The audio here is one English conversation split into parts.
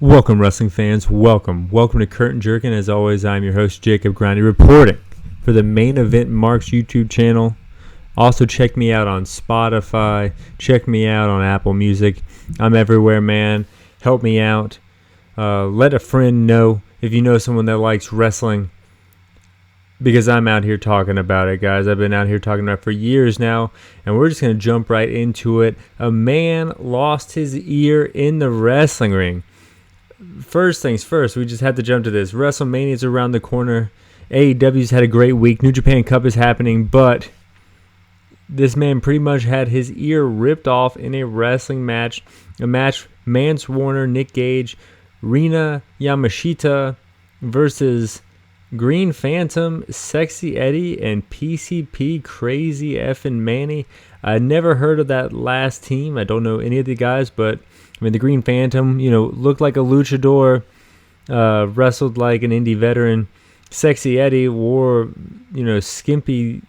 Welcome, wrestling fans. Welcome to Curtain Jerkin. As always, I'm your host, Jacob Grondy, reporting for the Main Event Marks YouTube channel. Also, check me out on Spotify. Check me out on Apple Music. I'm everywhere, man. Help me out. Let a friend know if you know someone that likes wrestling, because I'm out here talking about it, guys. I've been out here talking about it for years now, and we're just going to jump right into it. A man lost his ear in the wrestling ring. First things first, we just had to jump to this. WrestleMania is around the corner. AEW's had a great week. New Japan Cup is happening, but this man pretty much had his ear ripped off in a wrestling match. A match, Mance Warner, Nick Gage, Rina Yamashita versus Green Phantom, Sexy Eddie, and PCP, Crazy Effin' Manny. I never heard of that last team. I don't know any of the guys, but I mean, the Green Phantom, looked like a luchador, wrestled like an indie veteran. Sexy Eddie wore, skimpy,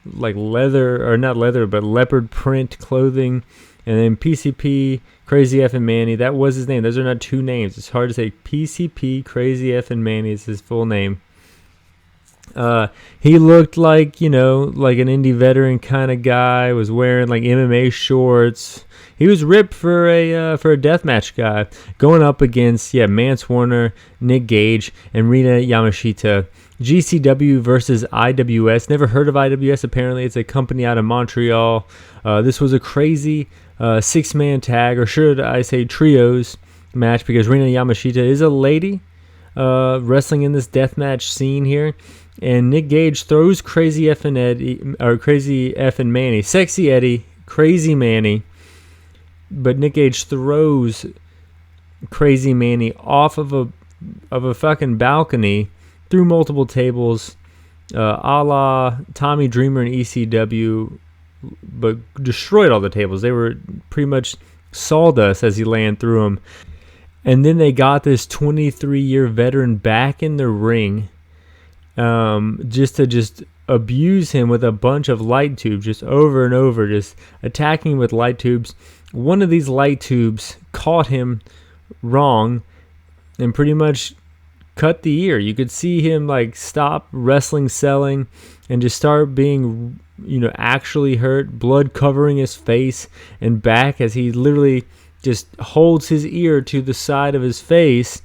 like leather, or not leather, but leopard print clothing. And then PCP, Crazy Effin' Manny, that was his name. Those are not two names. It's hard to say. PCP, Crazy Effin' Manny is his full name. He looked like, like an indie veteran kind of guy, was wearing like MMA shorts. He was ripped for a deathmatch guy, going up against Mance Warner, Nick Gage, and Rina Yamashita. GCW versus IWS. Never heard of IWS. Apparently, it's a company out of Montreal. This was a crazy six-man tag, or should I say trios match, because Rina Yamashita is a lady wrestling in this deathmatch scene here. And Nick Gage throws Crazy Effin' Manny, Sexy Eddie, Crazy Manny. But Nick Gage throws Crazy Manny off of a fucking balcony through multiple tables, a la Tommy Dreamer and ECW, but destroyed all the tables. They were pretty much sawdust as he landed through them. And then they got this 23-year veteran back in the ring, just to abuse him with a bunch of light tubes, just over and over, just attacking him with light tubes. One of these light tubes caught him wrong and pretty much cut the ear. You could see him like stop wrestling, selling, and just start being, actually hurt, blood covering his face and back as he literally just holds his ear to the side of his face,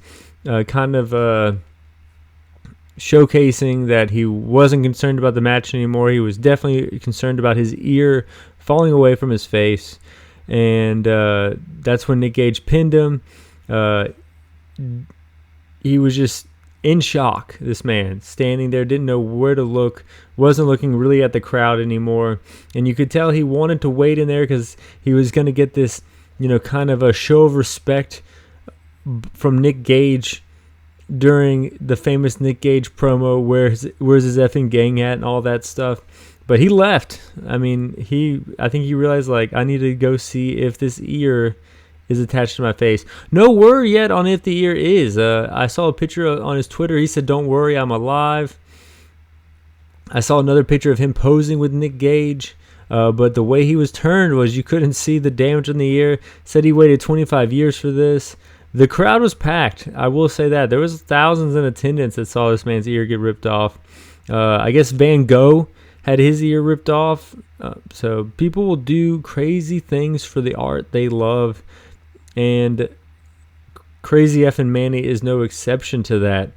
showcasing that he wasn't concerned about the match anymore. He was definitely concerned about his ear falling away from his face. And that's when Nick Gage pinned him. He was just in shock, this man, standing there, didn't know where to look, wasn't looking really at the crowd anymore. And you could tell he wanted to wait in there because he was going to get this, kind of a show of respect from Nick Gage during the famous Nick Gage promo, where's his effing gang at and all that stuff. But he left. I mean, I think he realized, like, I need to go see if this ear is attached to my face. No word yet on if the ear is. I saw a picture on his Twitter. He said, "Don't worry, I'm alive." I saw another picture of him posing with Nick Gage. But the way he was turned was you couldn't see the damage on the ear. Said he waited 25 years for this. The crowd was packed. I will say that. There was thousands in attendance that saw this man's ear get ripped off. I guess Van Gogh had his ear ripped off. So people will do crazy things for the art they love. And Crazy Effin' Manny is no exception to that.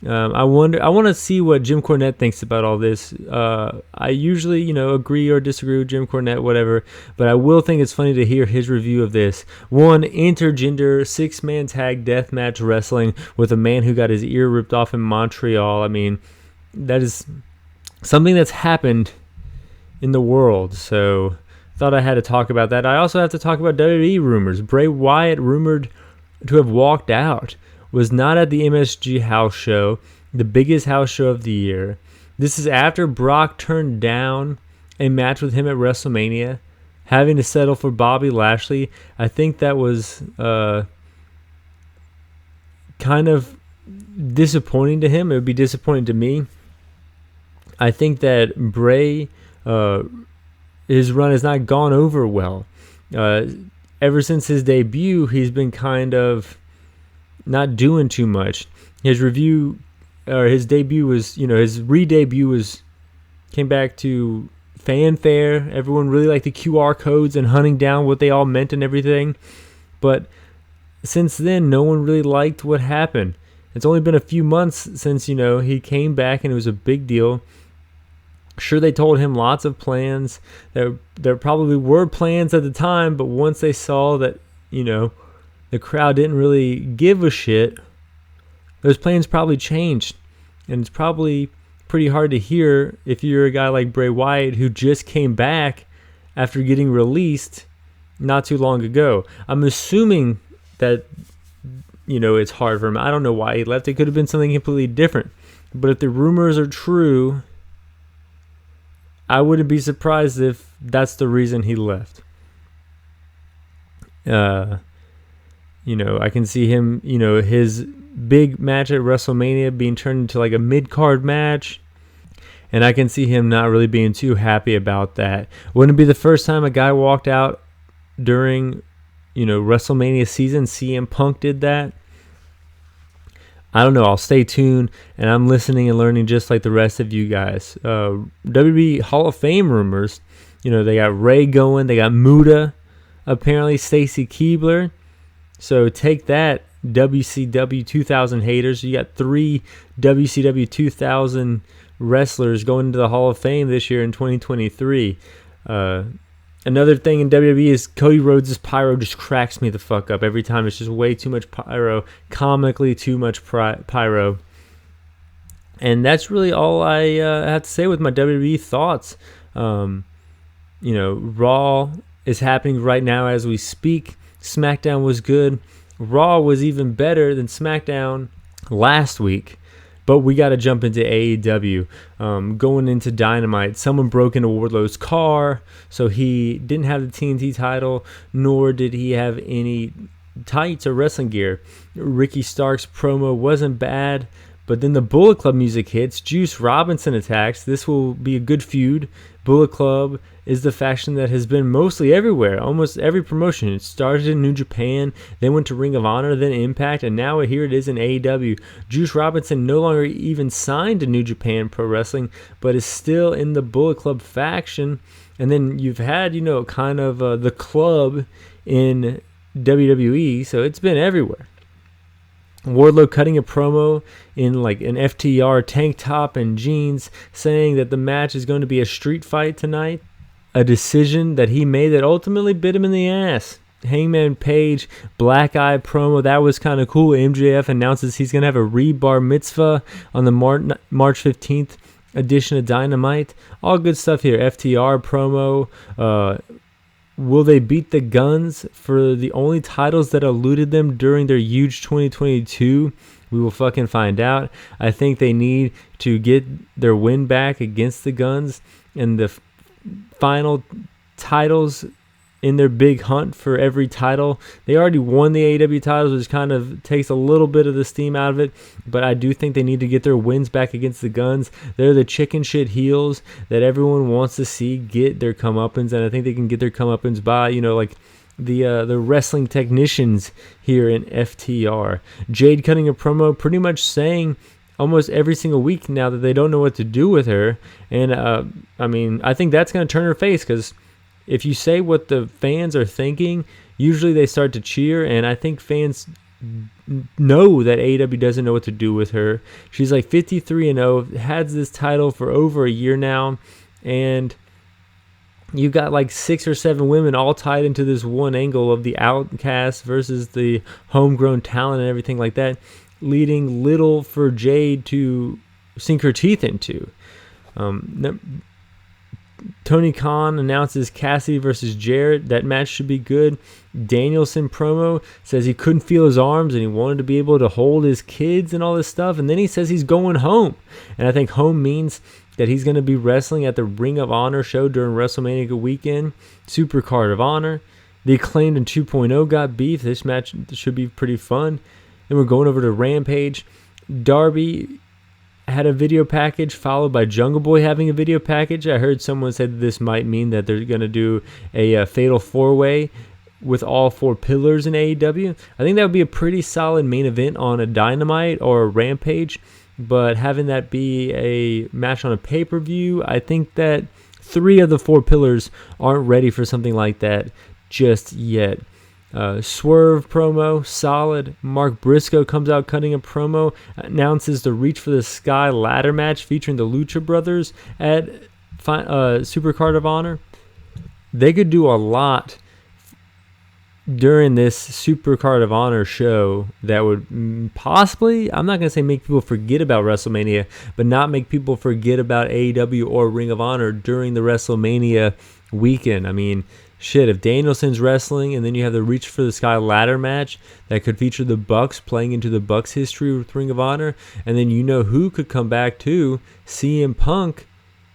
I want to see what Jim Cornette thinks about all this. I usually, agree or disagree with Jim Cornette, whatever, but I will think it's funny to hear his review of this. One, intergender, six-man tag deathmatch wrestling with a man who got his ear ripped off in Montreal. I mean, that is something that's happened in the world, so thought I had to talk about that. I also have to talk about WWE rumors. Bray Wyatt rumored to have walked out. Was not at the MSG house show, the biggest house show of the year. This is after Brock turned down a match with him at WrestleMania, having to settle for Bobby Lashley. I think that was kind of disappointing to him. It would be disappointing to me. I think that Bray, his run has not gone over well. Ever since his debut, he's been kind of not doing too much. His debut was, his re-debut came back to fanfare. Everyone really liked the QR codes and hunting down what they all meant and everything. But since then, no one really liked what happened. It's only been a few months since, he came back and it was a big deal. Sure, they told him lots of plans. There probably were plans at the time, but once they saw that, the crowd didn't really give a shit, those plans probably changed. And it's probably pretty hard to hear if you're a guy like Bray Wyatt who just came back after getting released not too long ago. I'm assuming that, it's hard for him. I don't know why he left. It could have been something completely different. But if the rumors are true, I wouldn't be surprised if that's the reason he left. I can see him, his big match at WrestleMania being turned into like a mid-card match. And I can see him not really being too happy about that. Wouldn't it be the first time a guy walked out during, WrestleMania season? CM Punk did that. I don't know. I'll stay tuned, and I'm listening and learning just like the rest of you guys. WWE Hall of Fame rumors. They got Ray going. They got Muda, apparently Stacy Keibler. So take that, WCW 2000 haters. You got 3 WCW 2000 wrestlers going into the Hall of Fame this year in 2023. Another thing in WWE is Cody Rhodes' pyro just cracks me the fuck up every time. It's just way too much pyro, comically too much pyro. And that's really all I have to say with my WWE thoughts. Raw is happening right now as we speak. SmackDown was good. Raw was even better than SmackDown last week. But we got to jump into AEW. Going into Dynamite, someone broke into Wardlow's car, so he didn't have the TNT title, nor did he have any tights or wrestling gear. Ricky Stark's promo wasn't bad, but then the Bullet Club music hits. Juice Robinson attacks. This will be a good feud. Bullet Club is the faction that has been mostly everywhere, almost every promotion. It started in New Japan, then went to Ring of Honor, then Impact, and now here it is in AEW. Juice Robinson no longer even signed to New Japan Pro Wrestling, but is still in the Bullet Club faction. And then you've had, kind of the club in WWE, so it's been everywhere. Wardlow cutting a promo in like an FTR tank top and jeans, saying that the match is going to be a street fight tonight. A decision that he made that ultimately bit him in the ass. Hangman Page, Black Eye promo, that was kind of cool. MJF announces he's going to have a rebar mitzvah on the March 15th edition of Dynamite. All good stuff here. FTR promo. Will they beat the Guns for the only titles that eluded them during their huge 2022? We will fucking find out. I think they need to get their win back against the Guns and the final titles in their big hunt for every title. They already won the AEW titles, which kind of takes a little bit of the steam out of it, but I do think they need to get their wins back against the Guns. They're the chicken shit heels that everyone wants to see get their comeuppance, and I think they can get their comeuppance by, like the wrestling technicians here in FTR. Jade cutting a promo pretty much saying almost every single week now that they don't know what to do with her, and I think that's going to turn her face, because if you say what the fans are thinking, usually they start to cheer, and I think fans know that AEW doesn't know what to do with her. She's like 53-0, has this title for over a year now, and you've got like 6 or 7 women all tied into this one angle of the outcast versus the homegrown talent and everything like that, leading little for Jade to sink her teeth into. Tony Khan announces Cassidy versus Jarrett. That match should be good. Danielson promo says he couldn't feel his arms and he wanted to be able to hold his kids and all this stuff. And then he says he's going home. And I think home means that he's going to be wrestling at the Ring of Honor show during WrestleMania weekend. Supercard of Honor. The Acclaimed and 2.0 got beef. This match should be pretty fun. Then we're going over to Rampage. Darby had a video package followed by Jungle Boy having a video package. I heard someone said that this might mean that they're going to do a fatal 4-way with all 4 pillars in AEW. I think that would be a pretty solid main event on a Dynamite or a Rampage, but having that be a match on a pay-per-view, I think that 3 of the 4 pillars aren't ready for something like that just yet. Swerve promo, solid. Mark Briscoe comes out cutting a promo, announces the Reach for the Sky ladder match featuring the Lucha Brothers at Supercard of Honor. They could do a lot during this Supercard of Honor show that would possibly, I'm not going to say make people forget about WrestleMania, but not make people forget about AEW or Ring of Honor during the WrestleMania weekend. I mean, shit, if Danielson's wrestling and then you have the Reach for the Sky ladder match that could feature the Bucks playing into the Bucks history with Ring of Honor, and then you know who could come back too, CM Punk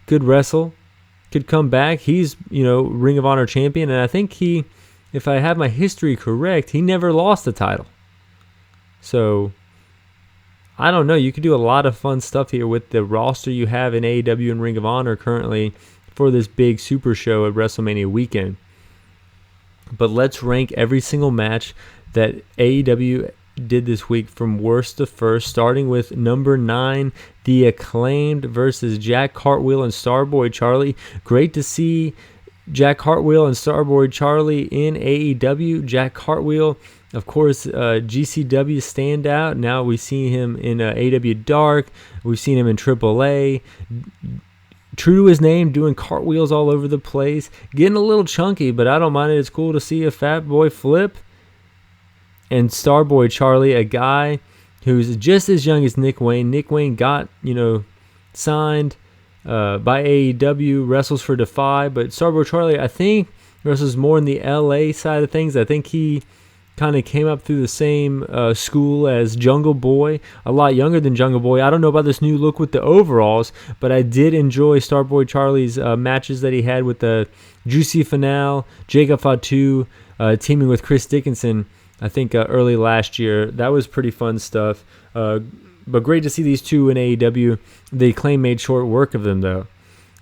could wrestle, could come back. He's, Ring of Honor champion, and I think he, if I have my history correct, he never lost the title. So, I don't know. You could do a lot of fun stuff here with the roster you have in AEW and Ring of Honor currently for this big super show at WrestleMania weekend. But let's rank every single match that AEW did this week from worst to first, starting with number 9, The Acclaimed versus Jack Cartwheel and Starboy Charlie. Great to see Jack Cartwheel and Starboy Charlie in AEW. Jack Cartwheel, of course, GCW standout. Now we've seen him in AEW Dark. We've seen him in AAA. True to his name, doing cartwheels all over the place. Getting a little chunky, but I don't mind it. It's cool to see a fat boy flip. And Starboy Charlie, a guy who's just as young as Nick Wayne. Nick Wayne got, signed by AEW, wrestles for Defy, but Starboy Charlie, I think, wrestles more in the LA side of things. I think he kind of came up through the same school as Jungle Boy, a lot younger than Jungle Boy. I don't know about this new look with the overalls, but I did enjoy Starboy Charlie's matches that he had with the Juicy Finale, Jacob Fatu, teaming with Chris Dickinson, I think early last year. That was pretty fun stuff. But great to see these two in AEW. The Acclaim made short work of them, though.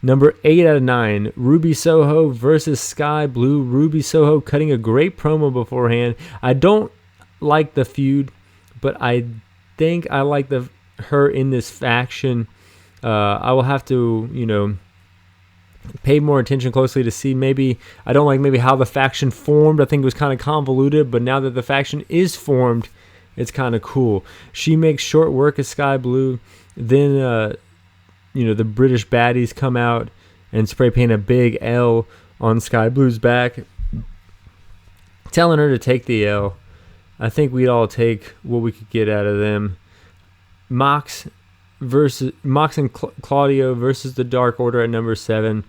Number 8 out of 9, Ruby Soho versus Sky Blue. Ruby Soho cutting a great promo beforehand. I don't like the feud, but I think I like her in this faction. I will have to, pay more attention closely to see. Maybe I don't like how the faction formed. I think it was kind of convoluted, but now that the faction is formed, it's kind of cool. She makes short work of Sky Blue. Then, the British baddies come out and spray paint a big L on Sky Blue's back, telling her to take the L. I think we'd all take what we could get out of them. Mox and Claudio versus the Dark Order at number 7.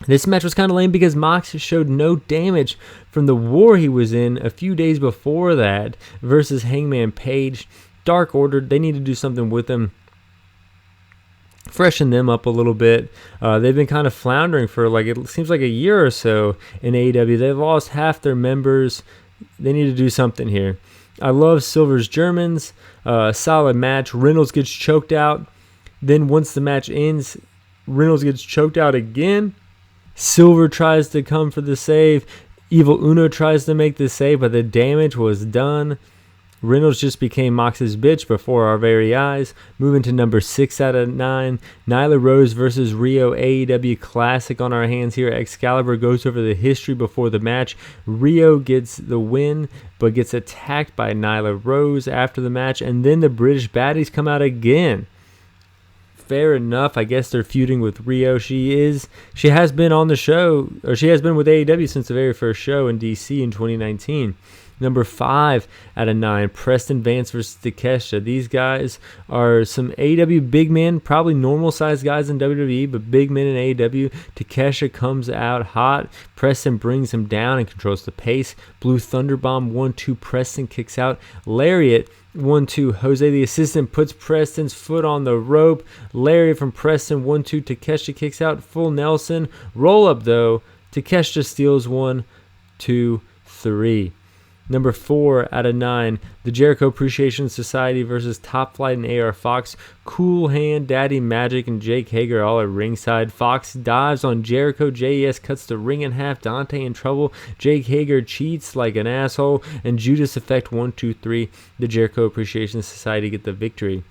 This match was kind of lame because Mox showed no damage from the war he was in a few days before that versus Hangman Page. Dark Order, they need to do something with them. Freshen them up a little bit. They've been kind of floundering for it seems like a year or so in AEW. They've lost half their members. They need to do something here. I love Silver's Germans. Solid match. Reynolds gets choked out. Then once the match ends, Reynolds gets choked out again. Silver tries to come for the save. Evil Uno tries to make the save, but the damage was done. Reynolds just became Mox's bitch before our very eyes. Moving to number 6 out of 9. Nyla Rose versus Rio, AEW Classic on our hands here. Excalibur goes over the history before the match. Rio gets the win, but gets attacked by Nyla Rose after the match. And then the British baddies come out again. Fair enough. I guess they're feuding with Rio. She has been on the show, or she has been with AEW since the very first show in DC in 2019. Number 5 out of 9, Preston Vance versus Takeshita. These guys are some AEW big men, probably normal-sized guys in WWE, but big men in AEW. Takeshita comes out hot. Preston brings him down and controls the pace. Blue Thunderbomb 1-2. Preston kicks out. Lariat 1-2. Jose, the assistant, puts Preston's foot on the rope. Lariat from Preston 1-2. Takeshita kicks out. Full Nelson. Roll up, though. Takeshita steals 1, 2, 3. Number 4 out of 9, the Jericho Appreciation Society versus Top Flight and AR Fox. Cool Hand, Daddy Magic, and Jake Hager all at ringside. Fox dives on Jericho. JES cuts the ring in half. Dante in trouble. Jake Hager cheats like an asshole. And Judas Effect 1, 2, 3. The Jericho Appreciation Society get the victory.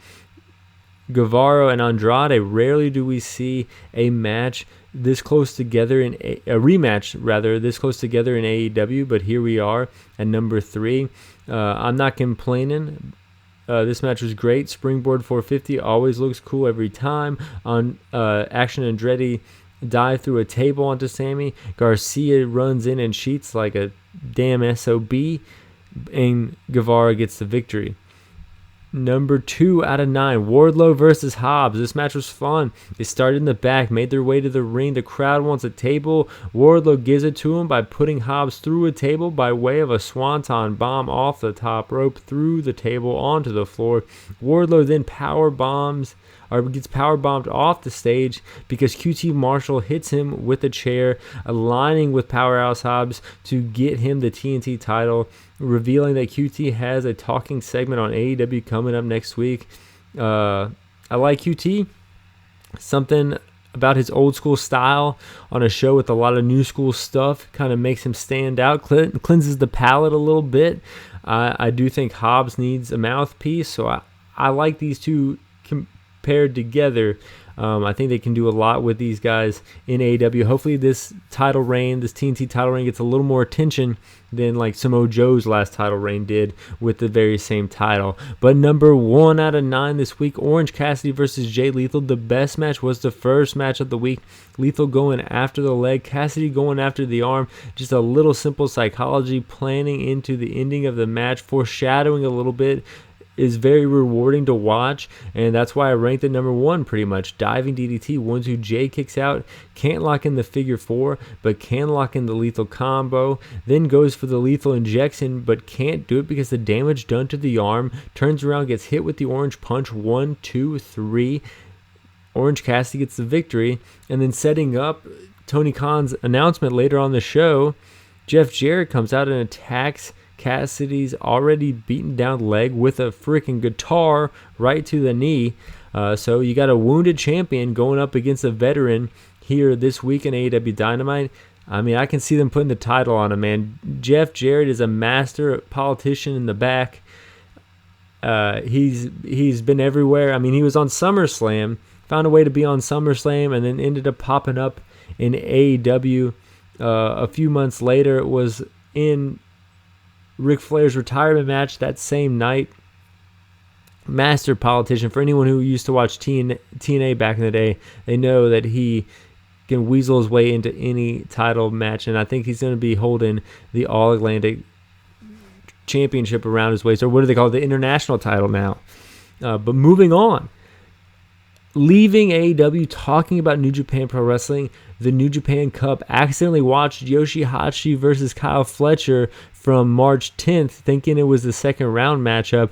Guevara and Andrade, rarely do we see a match this close together in a rematch rather this close together in AEW, but here we are at number 3. I'm not complaining. This match was great. Springboard 450 always looks cool every time. On Action Andretti dive through a table onto Sammy. Garcia runs in and cheats like a damn SOB, and Guevara gets the victory. Number 2 out of 9, Wardlow versus Hobbs. This match was fun. They started in the back, made their way to the ring. The crowd wants a table. Wardlow gives it to him by putting Hobbs through a table by way of a swanton bomb off the top rope through the table onto the floor. Wardlow then gets power bombed off the stage because QT Marshall hits him with a chair, aligning with Powerhouse Hobbs to get him the TNT title, revealing that QT has a talking segment on AEW coming up next week. I like QT. Something about his old school style on a show with a lot of new school stuff kind of makes him stand out, cleanses the palate a little bit. I do think Hobbs needs a mouthpiece, so I like these two paired together. I think they can do a lot with these guys in AEW. Hopefully this TNT title reign gets a little more attention than like Samoa Joe's last title reign did with the very same title. But number 1 out of 9 this week, Orange Cassidy versus Jay Lethal. The best match was the first match of the week. Lethal going after the leg, Cassidy going after the arm. Just a little simple psychology planning into the ending of the match, foreshadowing a little bit. Is very rewarding to watch, and that's why I ranked it number 1 pretty much. Diving DDT, 1-2, Jay kicks out, can't lock in the figure 4, but can lock in the lethal combo, then goes for the lethal injection, but can't do it because the damage done to the arm, turns around, gets hit with the orange punch, 1, 2, 3, Orange Cassidy gets the victory, and then setting up Tony Khan's announcement later on the show, Jeff Jarrett comes out and attacks Cassidy's already beaten down leg with a freaking guitar right to the knee. So you got a wounded champion going up against a veteran here this week in AEW Dynamite. I mean, I can see them putting the title on him, man. Jeff Jarrett is a master politician in the back. He's been everywhere. I mean, he was on SummerSlam, found a way to be on SummerSlam, and then ended up popping up in AEW. A few months later, it was in Ric Flair's retirement match that same night. Master politician. For anyone who used to watch TNA back in the day, they know that he can weasel his way into any title match, and I think he's going to be holding the All-Atlantic Championship around his waist, or what do they call it, the international title now. But moving on. Leaving AEW, talking about New Japan Pro Wrestling, the New Japan Cup, accidentally watched Yoshihashi versus Kyle Fletcher from March 10th, thinking it was the second round matchup,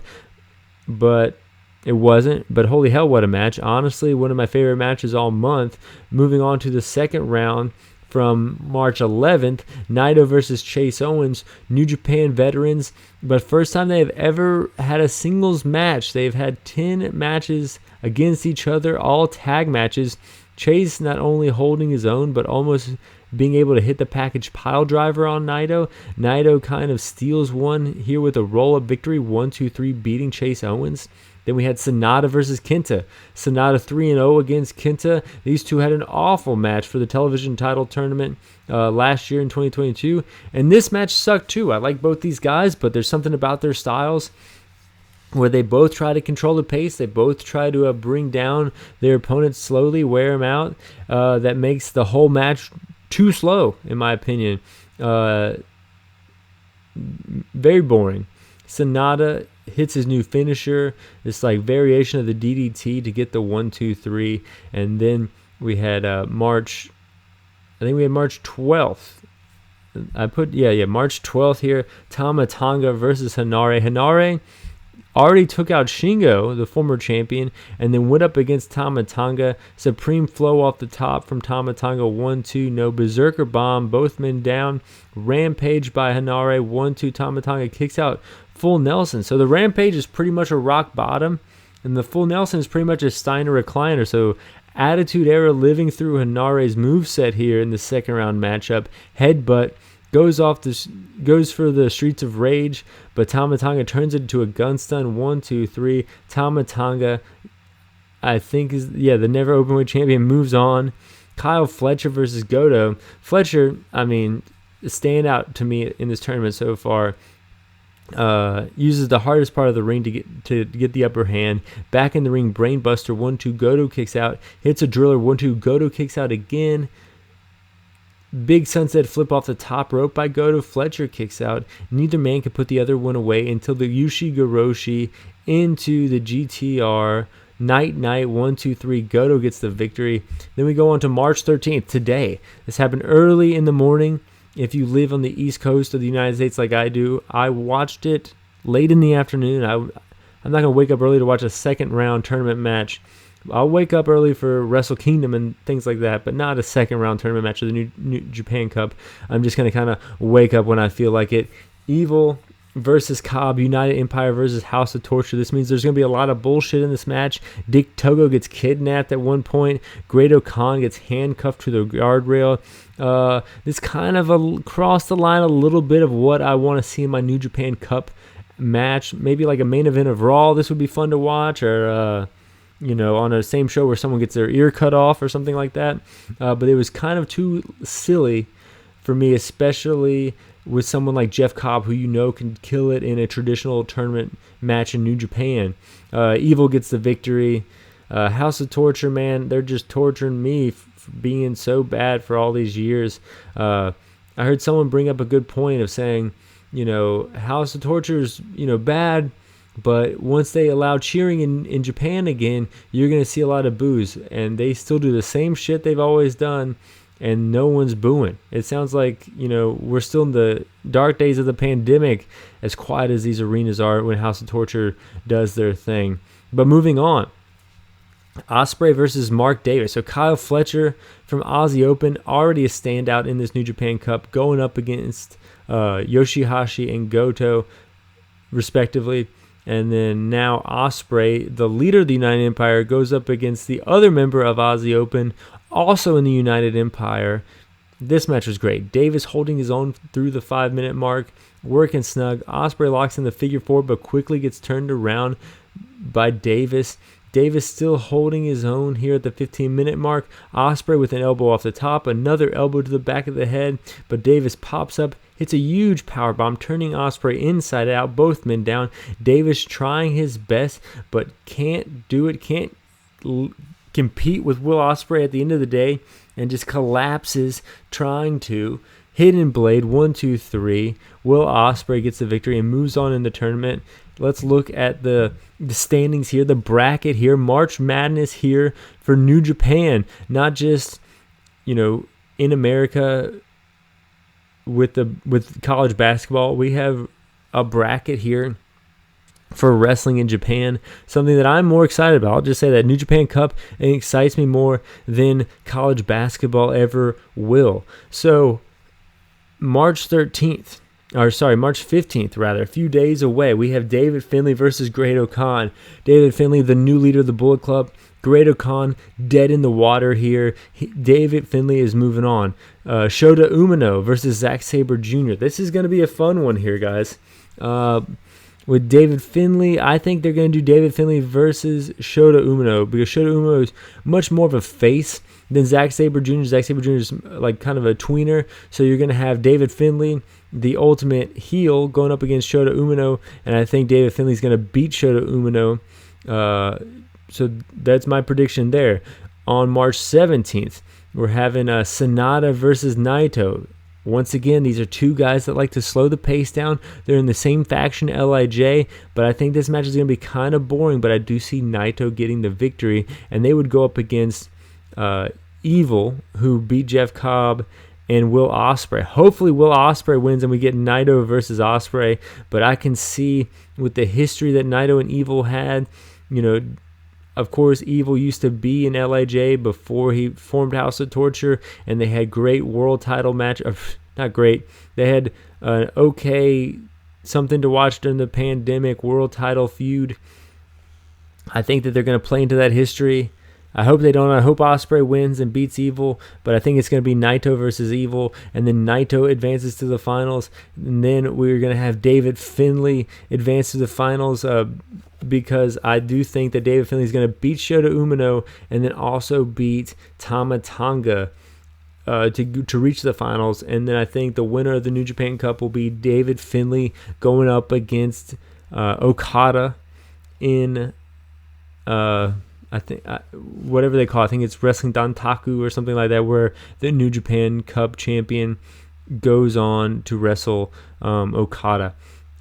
but it wasn't. But holy hell, what a match. Honestly, one of my favorite matches all month. Moving on to the second round from March 11th, Naito versus Chase Owens, New Japan veterans, but first time they have ever had a singles match. They've had 10 matches against each other, all tag matches. Chase not only holding his own, but almost being able to hit the package pile driver on Naito. Naito kind of steals one here with a roll-up victory, 1-2-3, beating Chase Owens. Then we had Sonata versus Kenta. Sonata 3-0 against Kenta. These two had an awful match for the television title tournament last year in 2022. And this match sucked too. I like both these guys, but there's something about their styles where they both try to control the pace. They both try to bring down their opponents slowly, wear them out. That makes the whole match too slow, in my opinion. Very boring. Sonata hits his new finisher, this like variation of the DDT to get the 1-2-3, and then we had March 12th. March 12th here. Tama Tonga versus Hanare. Hanare, already took out Shingo, the former champion, and then went up against Tama Tonga. Supreme flow off the top from Tama Tonga, 1-2, no Berserker Bomb, both men down. Rampage by Hanare, 1-2, Tama Tonga kicks out Full Nelson. So the Rampage is pretty much a rock bottom, and the Full Nelson is pretty much a Steiner recliner. So Attitude Era living through Hanare's moveset here in the second round matchup. Headbutt. Goes for the Streets of Rage, but Tama Tonga turns it into a gun stun. 1, 2, 3. Tama Tonga, I think, is the never openweight champion, moves on. Kyle Fletcher versus Goto. Fletcher, I mean, stand out to me in this tournament so far. Uses the hardest part of the ring to get the upper hand. Back in the ring, Brainbuster, 1-2. Goto kicks out. Hits a driller, 1-2. Goto kicks out again. Big sunset flip off the top rope by Goto. Fletcher kicks out. Neither man can put the other one away until the Yushi-Goroshi into the GTR. Night, 1, 2, 3. Goto gets the victory. Then we go on to March 13th, today. This happened early in the morning. If you live on the East Coast of the United States like I do, I watched it late in the afternoon. I'm not going to wake up early to watch a second round tournament match. I'll wake up early for Wrestle Kingdom and things like that, but not a second round tournament match of the New Japan Cup. I'm just going to kind of wake up when I feel like it. Evil versus Cobb, United Empire versus House of Torture. This means there's going to be a lot of bullshit in this match. Dick Togo gets kidnapped at one point. Great Khan gets handcuffed to the guardrail. This kind of crossed the line a little bit of what I want to see in my New Japan Cup match. Maybe like a main event of Raw. This would be fun to watch, or on a same show where someone gets their ear cut off or something like that. But it was kind of too silly for me, especially with someone like Jeff Cobb, who can kill it in a traditional tournament match in New Japan. Evil gets the victory. House of Torture, man, they're just torturing me for being so bad for all these years. I heard someone bring up a good point of saying, House of Torture is, bad, but once they allow cheering in Japan again, you're going to see a lot of boos. And they still do the same shit they've always done, and no one's booing. It sounds like, we're still in the dark days of the pandemic, as quiet as these arenas are when House of Torture does their thing. But moving on. Ospreay versus Mark Davis. So Kyle Fletcher from Aussie Open, already a standout in this New Japan Cup, going up against Yoshihashi and Goto, respectively. And then now Ospreay, the leader of the United Empire, goes up against the other member of Aussie Open, also in the United Empire. This match was great. Davis holding his own through the 5-minute mark, working snug. Ospreay locks in the figure 4, but quickly gets turned around by Davis. Davis still holding his own here at the 15-minute mark. Ospreay with an elbow off the top, another elbow to the back of the head, but Davis pops up, hits a huge powerbomb, turning Ospreay inside out, both men down. Davis trying his best, but can't do it, can't compete with Will Ospreay at the end of the day, and just collapses trying to. Hidden Blade, 1, 2, 3. Will Ospreay gets the victory and moves on in the tournament. Let's look at the standings here, the bracket here, March Madness here for New Japan. Not just, in America with college basketball. We have a bracket here for wrestling in Japan, something that I'm more excited about. I'll just say that New Japan Cup excites me more than college basketball ever will. So March 15th, a few days away, we have David Finlay versus Great Khan. David Finlay, the new leader of the Bullet Club. Great Khan, dead in the water here. David Finlay is moving on. Shota Umino versus Zack Sabre Jr. This is going to be a fun one here, guys. With David Finlay, I think they're going to do David Finlay versus Shota Umino, because Shota Umino is much more of a face than Zack Sabre Jr. Zack Sabre Jr. is like kind of a tweener, so you're going to have David Finlay, the ultimate heel, going up against Shota Umino, and I think David Finlay is going to beat Shota Umino. So that's my prediction there. On March 17th, we're having Sonata versus Naito. Once again, these are two guys that like to slow the pace down. They're in the same faction, LIJ, but I think this match is going to be kind of boring, but I do see Naito getting the victory, and they would go up against Evil, who beat Jeff Cobb, and Will Ospreay. Hopefully Will Ospreay wins and we get Naito versus Ospreay, but I can see with the history that Naito and Evil had. Of course, Evil used to be in LIJ before he formed House of Torture, and they had great world title match. Not great. They had an okay something to watch during the pandemic world title feud. I think that they're going to play into that history. I hope they don't. I hope Ospreay wins and beats Evil, but I think it's going to be Naito versus Evil, and then Naito advances to the finals, and then we're going to have David Finlay advance to the finals, because I do think that David Finlay is going to beat Shota Umino and then also beat Tama Tonga to reach the finals. And then I think the winner of the New Japan Cup will be David Finlay going up against Okada in I think whatever they call it. I think it's Wrestling Dantaku or something like that, where the New Japan Cup champion goes on to wrestle Okada.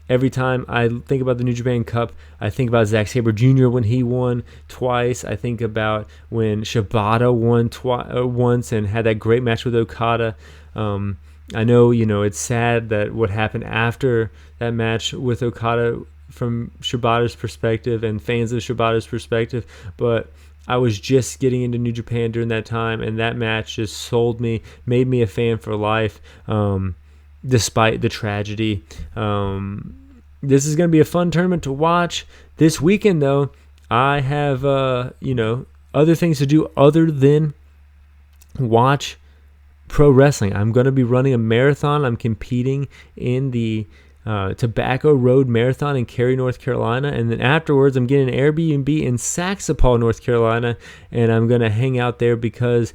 Every time I think about the New Japan Cup, I think about Zack Sabre Jr. when he won twice. I think about when Shibata won once and had that great match with Okada. I know, it's sad that what happened after that match with Okada from Shibata's perspective and fans of Shibata's perspective, but I was just getting into New Japan during that time, and that match just sold me, made me a fan for life, despite the tragedy. This is going to be a fun tournament to watch. This weekend, though, I have, other things to do other than watch pro wrestling. I'm going to be running a marathon. I'm competing in the Tobacco Road Marathon in Cary, North Carolina, and then afterwards I'm getting an Airbnb in Saxapaw, North Carolina, and I'm going to hang out there because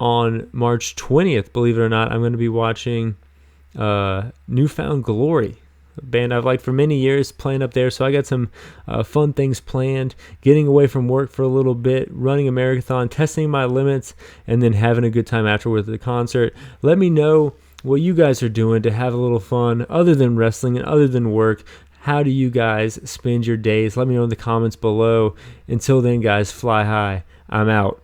on March 20th, believe it or not, I'm going to be watching Newfound Glory, a band I've liked for many years, playing up there. So I got some fun things planned, getting away from work for a little bit, running a marathon, testing my limits, and then having a good time afterwards at the concert. Let me know what you guys are doing to have a little fun other than wrestling and other than work. How do you guys spend your days? Let me know in the comments below. Until then, guys, fly high. I'm out.